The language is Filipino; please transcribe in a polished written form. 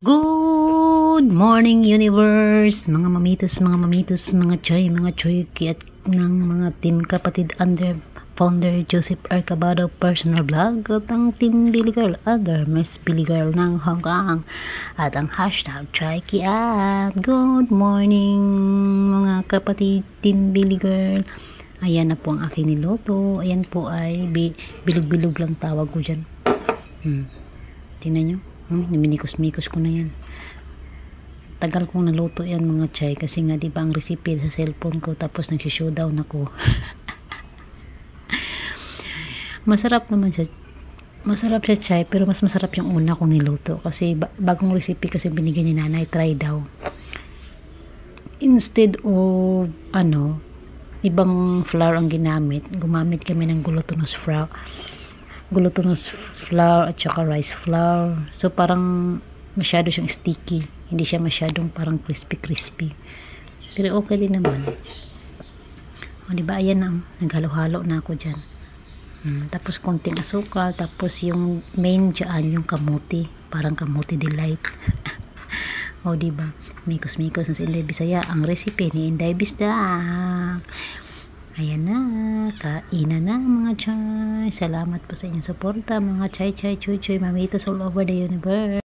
Good morning universe, mga mamitos, mga choy, at ng mga team kapatid under founder Joseph R. Cabado personal vlog at ang team Billy Girl under Miss Billy Girl ng Hong Kong at ang hashtag choy kiat. Good morning mga kapatid team Billy Girl. Ayan na po ang aking niloto. Ayan po ay bilog-bilog lang tawag ko dyan. Tingnan nyo. Minikos-mikos ko na yan. Tagal kong naluto yan mga chay kasi nga diba ang recipe sa cellphone ko tapos nag-showdown ako. Masarap siya chay pero mas masarap yung una kong niluto kasi bagong recipe kasi binigyan ni nanay, try daw. Instead of ibang flour ang gumamit kami ng glutinous flour at saka rice flour. So parang masyado siyang sticky, hindi siya masyadong parang crispy pero okay din naman. Diba ayan na, naghalo-halo na ako dyan. Tapos konting asukal, tapos yung main dyan yung kamuti, parang kamuti delight. Diba mikos-mikos na sa Inday Bisaya ang recipe ni Inday Bisdak. Ayan na, kainan na mga chay. Salamat po sa inyong suporta mga chay, chuy, mamitos all over the universe.